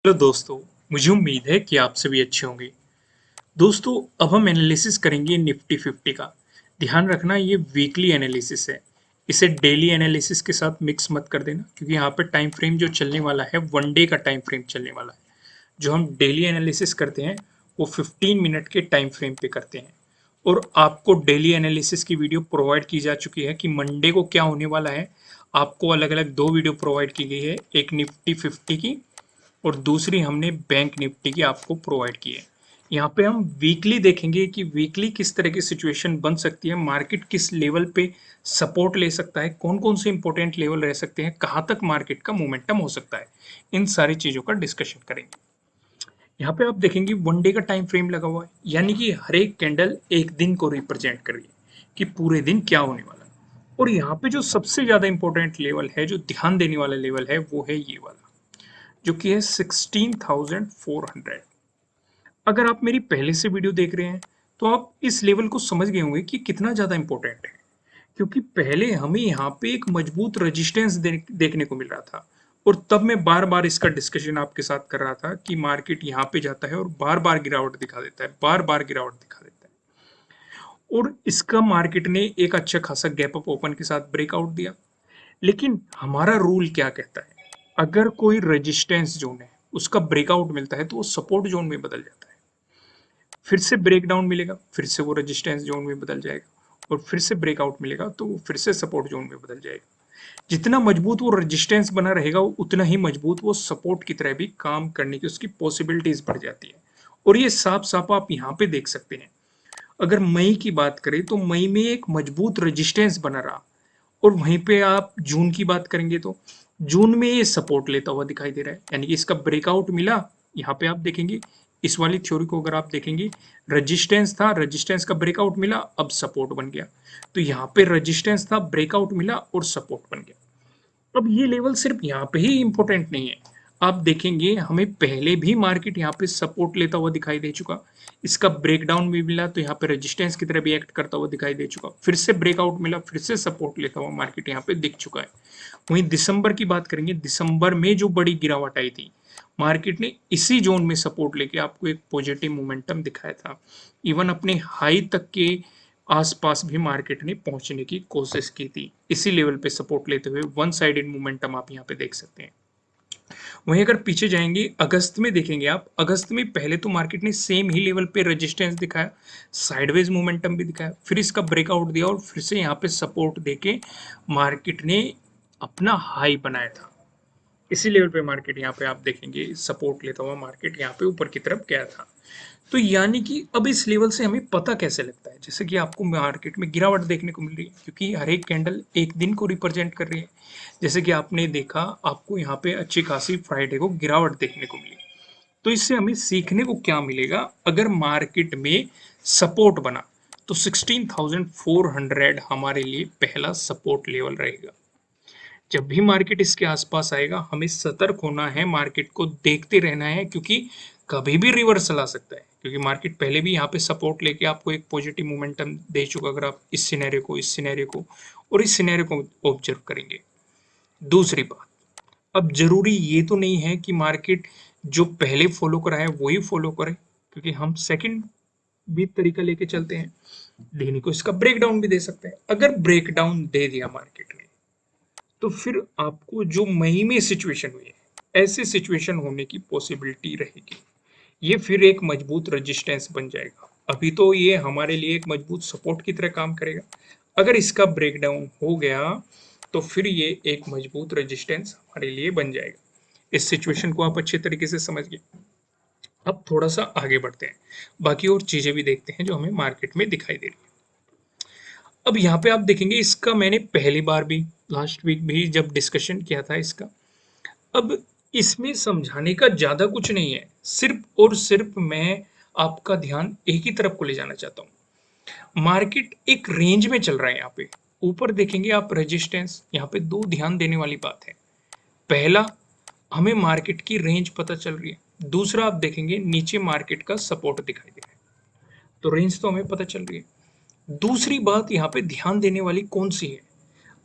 Hello दोस्तों। मुझे उम्मीद है कि आप सभी अच्छे होंगे। दोस्तों, अब हम एनालिसिस करेंगे निफ्टी 50 का। ध्यान रखना, ये वीकली एनालिसिस है। इसे डेली एनालिसिस के साथ मिक्स मत कर देना, क्योंकि यहाँ पे टाइम फ्रेम जो चलने वाला है, वन डे का टाइम फ्रेम चलने वाला है। जो हम डेली एनालिसिस करते हैं वो 15 मिनट के टाइम फ्रेम पे करते हैं। और आपको डेली एनालिसिस की वीडियो प्रोवाइड की जा चुकी है कि मंडे को क्या होने वाला है। आपको अलग अलग दो वीडियो प्रोवाइड की गई है, एक निफ्टी 50 की और दूसरी हमने बैंक निफ्टी की आपको प्रोवाइड की है। यहाँ पे हम वीकली देखेंगे कि वीकली किस तरह की सिचुएशन बन सकती है, मार्केट किस लेवल पे सपोर्ट ले सकता है, कौन कौन से इंपॉर्टेंट लेवल रह सकते हैं, कहाँ तक मार्केट का मोमेंटम हो सकता है। इन सारी चीज़ों का डिस्कशन करेंगे। यहाँ पे आप देखेंगे वन डे का टाइम फ्रेम लगा हुआ है, यानी कि हर एक कैंडल एक दिन को रिप्रेजेंट कर रही है कि पूरे दिन क्या होने वाला है। और यहाँ पे जो सबसे ज़्यादा इंपॉर्टेंट लेवल है, जो ध्यान देने वाला लेवल है, वो है ये वाला, जो कि है 16,400। अगर आप मेरी पहले से वीडियो देख रहे हैं तो आप इस लेवल को समझ गए होंगे कि कितना ज़्यादा इंपॉर्टेंट है। क्योंकि पहले हमें यहाँ पे एक मजबूत रेजिस्टेंस देखने को मिल रहा था, और तब मैं बार बार इसका डिस्कशन आपके साथ कर रहा था कि मार्केट यहाँ पे जाता है और बार बार गिरावट दिखा देता है, बार बार गिरावट दिखा देता है। और इसका मार्केट ने एक अच्छा खासा गैप अप ओपन के साथ ब्रेकआउट दिया। लेकिन हमारा रूल क्या कहता है, अगर कोई रेजिस्टेंस जोन है उसका ब्रेकआउट मिलता है तो वो सपोर्ट जोन में बदल जाता है। फिर से ब्रेकडाउन मिलेगा, फिर से वो रेजिस्टेंस जोन में बदल जाएगा, और फिर से ब्रेकआउट मिलेगा तो वो फिर से सपोर्ट जोन में बदल जाएगा। जितना मजबूत वो रेजिस्टेंस बना रहेगा, उतना ही मजबूत वो सपोर्ट की तरह भी काम करने की उसकी पॉसिबिलिटीज बढ़ जाती है। और ये साफ साफ आप यहाँ पे देख सकते हैं। अगर मई की बात करें तो मई में एक मजबूत रेजिस्टेंस बना रहा, और वहीं पे आप जून की बात करेंगे तो जून में ये सपोर्ट लेता हुआ दिखाई दे रहा है, यानी कि इसका ब्रेकआउट मिला। यहाँ पे आप देखेंगे, इस वाली थ्योरी को अगर आप देखेंगे, रेजिस्टेंस था, रेजिस्टेंस का ब्रेकआउट मिला, अब सपोर्ट बन गया। तो यहाँ पे रेजिस्टेंस था, ब्रेकआउट मिला और सपोर्ट बन गया। अब ये लेवल सिर्फ यहाँ पे ही इंपॉर्टेंट नहीं है। आप देखेंगे हमें पहले भी मार्केट यहाँ पे सपोर्ट लेता हुआ दिखाई दे चुका, इसका ब्रेकडाउन भी मिला तो यहाँ पे रेजिस्टेंस की तरह भी एक्ट करता हुआ दिखाई दे चुका, फिर से ब्रेकआउट मिला, फिर से सपोर्ट लेता हुआ मार्केट यहाँ पे दिख चुका है। वहीं दिसंबर की बात करेंगे, दिसंबर में जो बड़ी गिरावट आई थी, मार्केट ने इसी जोन में सपोर्ट लेके आपको एक पॉजिटिव मोमेंटम दिखाया था। इवन अपने हाई तक के आसपास भी मार्केट ने पहुंचने की कोशिश की थी, इसी लेवल पे सपोर्ट लेते हुए वन साइडेड मोमेंटम आप यहाँ पे देख सकते हैं। वहीं अगर पीछे जाएंगे, अगस्त में देखेंगे आप, अगस्त में पहले तो मार्केट ने सेम ही लेवल पे रेजिस्टेंस दिखाया, साइडवेज मोमेंटम भी दिखाया, फिर इसका ब्रेकआउट दिया और फिर से यहाँ पे सपोर्ट देके मार्केट ने अपना हाई बनाया था। इसी लेवल पे मार्केट यहाँ पे आप देखेंगे सपोर्ट लेता हुआ मार्केट यहाँ पे ऊपर की तरफ गया था। तो यानी कि अब इस लेवल से हमें पता कैसे लगता है, जैसे कि आपको मार्केट में गिरावट देखने को मिल रही है, क्योंकि हर एक कैंडल एक दिन को रिप्रेजेंट कर रही है। जैसे कि आपने देखा, आपको यहाँ पे अच्छी खासी फ्राइडे को गिरावट देखने को मिली। तो इससे हमें सीखने को क्या मिलेगा, अगर मार्केट में सपोर्ट बना तो 16,400 हमारे लिए पहला सपोर्ट लेवल रहेगा। जब भी मार्केट इसके आसपास आएगा, हमें सतर्क होना है, मार्केट को देखते रहना है, क्योंकि कभी भी रिवर्सल आ सकता है। क्योंकि मार्केट पहले भी यहाँ पे सपोर्ट लेके आपको एक पॉजिटिव मोमेंटम दे चुका, अगर आप इस सिनेरियो को और इस सिनेरियो को ऑब्जर्व करेंगे। दूसरी बात, अब जरूरी ये तो नहीं है कि मार्केट जो पहले फॉलो करा है वही फॉलो करे, क्योंकि हम सेकंड भी तरीका लेके चलते हैं। देने को इसका ब्रेकडाउन भी दे सकते हैं। अगर ब्रेकडाउन दे दिया मार्केट ने, तो फिर आपको जो मई में सिचुएशन हुई है, ऐसे सिचुएशन होने की पॉसिबिलिटी रहेगी। ये फिर एक मजबूत रेजिस्टेंस बन जाएगा। अभी तो ये हमारे लिए एक मजबूत सपोर्ट की तरह काम करेगा। अगर इसका ब्रेकडाउन हो गया तो फिर ये एक मजबूत रेजिस्टेंस हमारे लिए बन जाएगा। इस सिचुएशन को आप अच्छे तरीके से समझ गए। अब थोड़ा सा आगे बढ़ते हैं, बाकी और चीजें भी देखते हैं जो हमें मार्केट में दिखाई दे रही है। अब यहाँ पे आप देखेंगे, इसका मैंने पहली बार भी, लास्ट वीक भी जब डिस्कशन किया था इसका। अब इसमें समझाने का ज़्यादा कुछ नहीं है, सिर्फ और सिर्फ मैं आपका ध्यान एक ही तरफ को ले जाना चाहता हूँ। मार्केट एक रेंज में चल रहा है। यहाँ पे ऊपर देखेंगे आप रेजिस्टेंस, यहाँ पे दो ध्यान देने वाली बात है। पहला, हमें मार्केट की रेंज पता चल रही है। दूसरा, आप देखेंगे नीचे मार्केट का सपोर्ट दिखाई दे रहा है, तो रेंज तो हमें पता चल रही है। दूसरी बात यहाँ पे ध्यान देने वाली कौन सी है,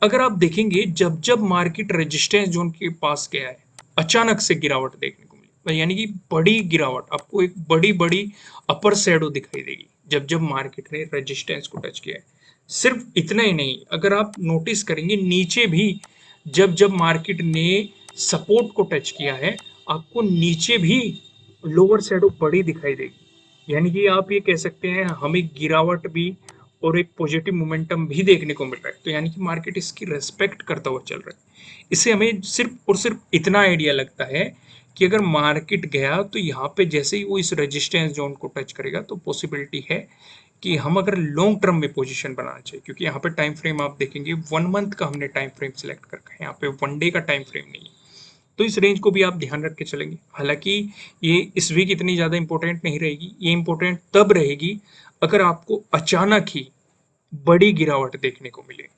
अगर आप देखेंगे जब जब मार्केट रेजिस्टेंस जोन के पास गया है, अचानक से गिरावट देखने को मिली। यानी कि बड़ी गिरावट, आपको एक बड़ी अपर शैडो दिखाई देगी जब जब मार्केट ने रेजिस्टेंस को टच किया है। सिर्फ इतना ही नहीं, अगर आप नोटिस करेंगे नीचे भी जब जब मार्केट ने सपोर्ट को टच किया है, आपको नीचे भी लोअर शैडो बड़ी दिखाई देगी। यानी कि आप ये कह सकते हैं हमें गिरावट भी और एक पॉजिटिव मोमेंटम भी देखने को मिल रहा है। तो यानी कि मार्केट इसकी रेस्पेक्ट करता हुआ चल रहा है। इससे हमें सिर्फ और सिर्फ इतना आइडिया लगता है कि अगर मार्केट गया तो यहाँ पे जैसे ही वो इस रेजिस्टेंस जोन को टच करेगा तो पॉसिबिलिटी है कि हम अगर लॉन्ग टर्म में पोजीशन बनाना चाहिए, क्योंकि यहाँ पे टाइम फ्रेम आप देखेंगे 1 मंथ का हमने टाइम फ्रेम सिलेक्ट कर रखा है, यहाँ पे 1 डे का टाइम फ्रेम नहीं है। तो इस रेंज को भी आप ध्यान रख के चलेंगे। हालांकि ये इस वीक इतनी ज़्यादा इंपॉर्टेंट नहीं रहेगी, ये इंपॉर्टेंट तब रहेगी अगर आपको अचानक ही बड़ी गिरावट देखने को मिले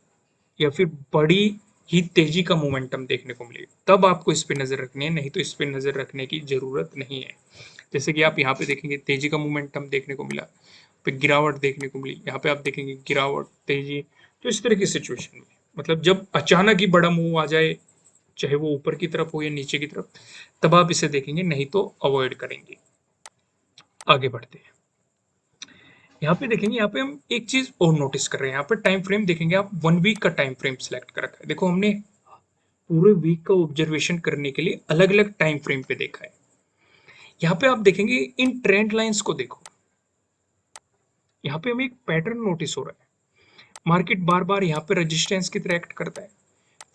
या फिर बड़ी ही तेजी का मोमेंटम देखने को मिले, तब आपको इस पे नजर रखनी है, नहीं तो इस पे नजर रखने की जरूरत नहीं है। जैसे कि आप यहाँ पे देखेंगे तेजी का मोमेंटम देखने को मिला, फिर गिरावट देखने को मिली, यहाँ पे आप देखेंगे गिरावट तेजी। तो इस तरह की सिचुएशन में मतलब जब अचानक ही बड़ा मूव आ जाए, चाहे वो ऊपर की तरफ हो या नीचे की तरफ, तब आप इसे देखेंगे, नहीं तो अवॉइड करेंगे। आगे बढ़ते हैं। यहाँ पे देखेंगे, यहाँ पे हम एक चीज और नोटिस कर रहे हैं, यहाँ पे टाइम फ्रेम देखेंगे आप 1 वीक का टाइम फ्रेम सिलेक्ट कर रखा है। देखो हमने पूरे वीक का ऑब्जर्वेशन करने के लिए अलग अलग टाइम फ्रेम पे देखा है। यहाँ पे आप देखेंगे इन ट्रेंड लाइंस को देखो, यहाँ पे हमें एक पैटर्न नोटिस हो रहा है। मार्केट बार बार यहाँ पे रेजिस्टेंस की तरह एक्ट करता है,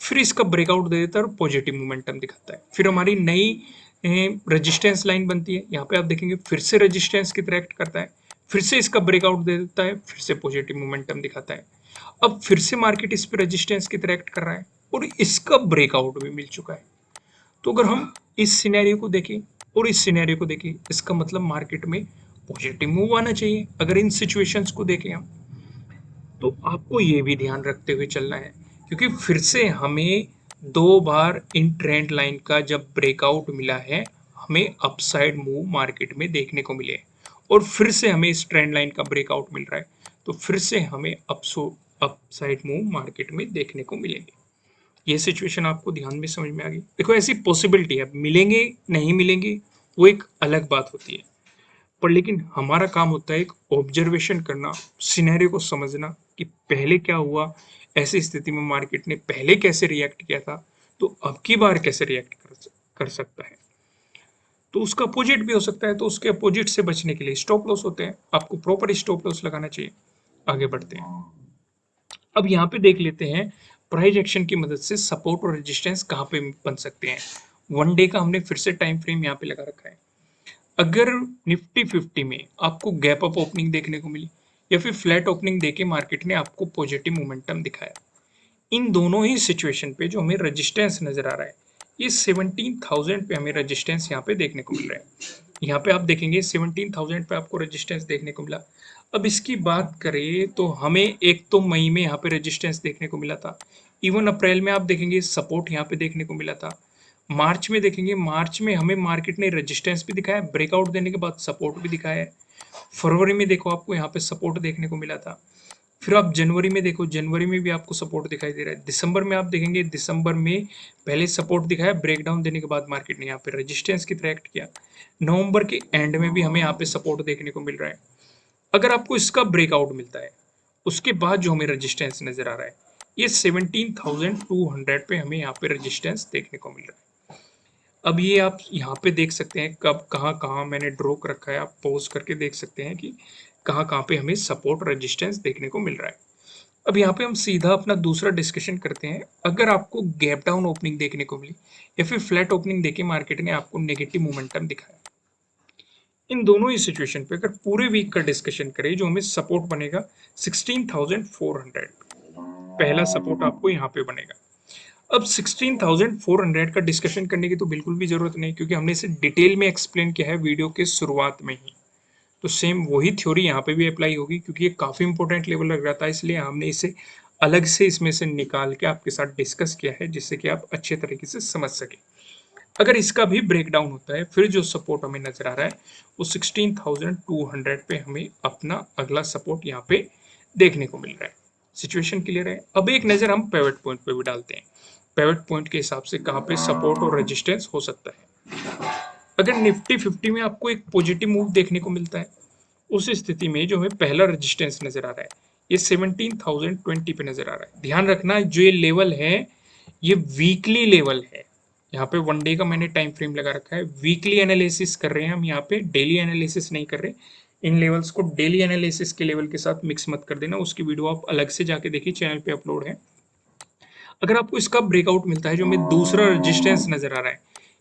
फिर इसका ब्रेकआउट दे देता है और पॉजिटिव मोमेंटम दिखाता है, फिर हमारी नई रेजिस्टेंस लाइन बनती है, यहाँ पे आप देखेंगे फिर से रेजिस्टेंस की तरह एक्ट करता है, फिर से इसका ब्रेकआउट दे देता है, फिर से पॉजिटिव मोमेंटम दिखाता है। अब फिर से मार्केट इस पे रेजिस्टेंस की तरह एक्ट कर रहा है और इसका ब्रेकआउट भी मिल चुका है। तो अगर हम इस सिनेरियो को देखें और इस सिनेरियो को देखें, इसका मतलब मार्केट में पॉजिटिव मूव आना चाहिए। अगर इन सिचुएशंस को देखें हम, तो आपको ये भी ध्यान रखते हुए चलना है, क्योंकि फिर से हमें 2 बार इन ट्रेंड लाइन का जब ब्रेकआउट मिला है, हमें अपसाइड मूव मार्केट में देखने को मिले और फिर से हमें इस ट्रेंड लाइन का ब्रेकआउट मिल रहा है, तो फिर से हमें अपसाइड मूव मार्केट में देखने को मिलेंगे। ये सिचुएशन आपको ध्यान में समझ में आ गई। देखो ऐसी पॉसिबिलिटी है, मिलेंगे नहीं मिलेंगे वो एक अलग बात होती है, पर लेकिन हमारा काम होता है एक ऑब्जर्वेशन करना, सिनेरियो को समझना कि पहले क्या हुआ, ऐसी स्थिति में मार्केट ने पहले कैसे रिएक्ट किया था, तो अब की बार कैसे रिएक्ट कर सकता है। तो उसका अपोजिट भी हो सकता है, तो उसके अपोजिट से बचने के लिए स्टॉप लॉस होते हैं, आपको प्रॉपर स्टॉप लॉस लगाना चाहिए। आगे बढ़ते हैं। अब यहाँ पे देख लेते हैं प्राइस एक्शन की मदद से सपोर्ट और रेजिस्टेंस कहाँ पे बन सकते हैं। 1 डे का हमने फिर से टाइम फ्रेम यहाँ पे लगा रखा है। अगर निफ्टी 50 में आपको गैप अप ओपनिंग देखने को मिली या फिर फ्लैट ओपनिंग देके मार्केट ने आपको पॉजिटिव मोमेंटम दिखाया, इन दोनों ही सिचुएशन पे जो हमें रेजिस्टेंस नजर आ रहा है, ये 17,000 पे हमें रेजिस्टेंस यहाँ पे देखने को मिल रहा है। यहाँ पे आप देखेंगे 17,000 पे आपको रेजिस्टेंस देखने को मिला। अब इसकी बात करें तो हमें एक तो मई में यहाँ पे रेजिस्टेंस देखने को मिला था, इवन अप्रैल में आप देखेंगे सपोर्ट यहाँ पे देखने को मिला था, मार्च में देखेंगे, मार्च में हमें मार्केट ने रेजिस्टेंस भी दिखाया, ब्रेकआउट देने के बाद सपोर्ट भी दिखाया है। फरवरी में देखो आपको यहाँ पे सपोर्ट देखने को मिला था। फिर आप जनवरी में देखो, जनवरी में भी आपको सपोर्ट दिखाई दे रहा है। दिसंबर में आप देखेंगे, दिसंबर में पहले सपोर्ट दिखाया, ब्रेकडाउन देने के बाद मार्केट ने यहाँ पे रेजिस्टेंस की तरह एक्ट किया। नवंबर के एंड में भी हमें यहाँ पे सपोर्ट देखने को मिल रहा है। अगर आपको इसका ब्रेकआउट मिलता है, उसके बाद जो हमें रेजिस्टेंस नजर आ रहा है, ये 17,200 पे हमें यहाँ पे रेजिस्टेंस देखने को मिल रहा है। अब ये आप यहाँ पे देख सकते हैं कब कहाँ कहाँ मैंने ड्रॉ कर रखा है, आप पॉज करके देख सकते हैं कि कहाँ कहाँ पे हमें सपोर्ट रेजिस्टेंस देखने को मिल रहा है। अब यहाँ पे हम सीधा अपना दूसरा डिस्कशन करते हैं। अगर आपको गैप डाउन ओपनिंग देखने को मिली या फिर फ्लैट ओपनिंग देके मार्केट ने आपको नेगेटिव मोमेंटम दिखाया, इन दोनों ही सिचुएशन पे अगर पूरे वीक का डिस्कशन करें, जो हमें सपोर्ट बनेगा 16,400, पहला सपोर्ट आपको यहाँ पे बनेगा। अब 16,400 का डिस्कशन करने की तो बिल्कुल भी जरूरत नहीं, क्योंकि हमने इसे डिटेल में एक्सप्लेन किया है वीडियो के शुरुआत में ही। तो सेम वही थ्योरी यहाँ पे भी अप्लाई होगी, क्योंकि ये काफी इंपॉर्टेंट लेवल लग रहा था, इसलिए हमने इसे अलग से इसमें से निकाल के आपके साथ डिस्कस किया है, जिससे कि आप अच्छे तरीके से समझ सके। अगर इसका भी ब्रेकडाउन होता है, फिर जो सपोर्ट हमें नजर आ रहा है वो 16,200 पे हमें अपना अगला सपोर्ट यहाँ पे देखने को मिल रहा है। सिचुएशन क्लियर है। अब एक नजर हम पिवट पॉइंट पे भी डालते हैं, पिवट पॉइंट के हिसाब से कहाँ पे सपोर्ट और रेजिस्टेंस हो सकता है। अगर निफ्टी 50 में आपको एक पॉजिटिव मूव देखने को मिलता है, उस स्थिति में जो हमें पहला रेजिस्टेंस नजर आ रहा है ये 17,020 पे नजर आ रहा है। ध्यान रखना जो ये लेवल है ये वीकली लेवल है। यहाँ पे वन डे का मैंने टाइम फ्रेम लगा रखा है, वीकली एनालिसिस कर रहे हैं हम, यहाँ पे डेली एनालिसिस नहीं कर रहे। इन लेवल्स को डेली एनालिसिस के लेवल के साथ मिक्स मत कर देना, उसकी वीडियो आप अलग से जाके देखिए, चैनल पे अपलोड है। अगर आपको इसका ब्रेकआउट मिलता है, जो हमें दूसरा रेजिस्टेंस नजर आ रहा है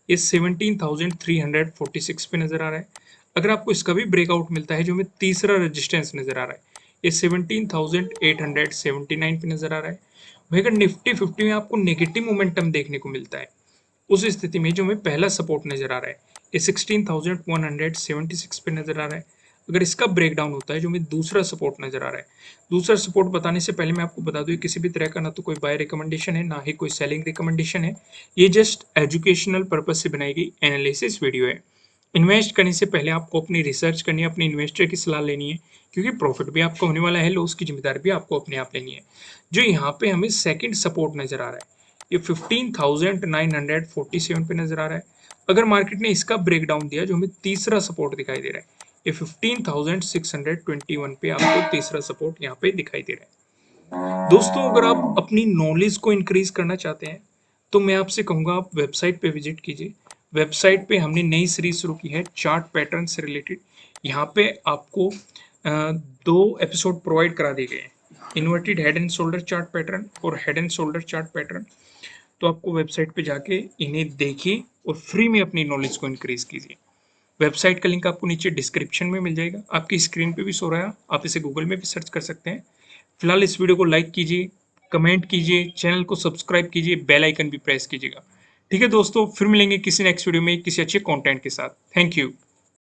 ये 17,346 पे नजर आ रहा है। अगर आपको इसका भी ब्रेकआउट मिलता है, जो हमें तीसरा रेजिस्टेंस नजर आ रहा है ये 17,879 पे नजर आ रहा है। वहीं अगर निफ्टी 50 में आपको नेगेटिव मोमेंटम देखने को मिलता है, उस स्थिति में जो हमें पहला सपोर्ट नजर आ रहा है ये 16,176 पे नजर आ रहा है। अगर इसका ब्रेकडाउन होता है, जो हमें दूसरा सपोर्ट नजर आ रहा है, दूसरा सपोर्ट बताने से पहले मैं आपको बता दूं किसी भी तरह का ना तो कोई बाय रिकमेंडेशन है, ना ही कोई सेलिंग रिकमेंडेशन है। ये जस्ट एजुकेशनल पर्पज से बनाई गई एनालिसिस वीडियो है। इन्वेस्ट करने से पहले आपको अपनी रिसर्च करनी है, अपने इन्वेस्टर की सलाह लेनी है, क्योंकि प्रॉफिट भी आपका होने वाला है, लॉस की जिम्मेदारी भी आपको अपने आप लेनी है। जो यहाँ पे हमें सेकंड सपोर्ट नजर आ रहा है ये 15,947 पे नजर आ रहा है। अगर मार्केट ने इसका ब्रेकडाउन दिया, जो हमें तीसरा सपोर्ट दिखाई दे रहा है ये 15,621 पे आपको तीसरा सपोर्ट यहाँ पे दिखाई दे रहा है। दोस्तों अगर आप अपनी नॉलेज को इंक्रीज करना चाहते हैं तो मैं आपसे कहूँगा आप वेबसाइट पे विजिट कीजिए। वेबसाइट पे हमने नई सीरीज शुरू की है चार्ट पैटर्न से रिलेटेड। यहाँ पे आपको 2 एपिसोड प्रोवाइड करा दिए गए हैं, inverted head and shoulder chart pattern और head and shoulder chart pattern. तो आपको वेबसाइट पे जाके इन्हें देखिए और फ्री में अपनी नॉलेज को इंक्रीज कीजिए। वेबसाइट का लिंक आपको नीचे डिस्क्रिप्शन में मिल जाएगा, आपकी स्क्रीन पे भी शो रहा है, आप इसे गूगल में भी सर्च कर सकते हैं। फिलहाल इस वीडियो को लाइक कीजिए, कमेंट कीजिए, चैनल को सब्सक्राइब कीजिए, बेल आइकन भी प्रेस कीजिएगा। ठीक है दोस्तों, फिर मिलेंगे किसी नेक्स्ट वीडियो में किसी अच्छे कंटेंट के साथ। Thank you.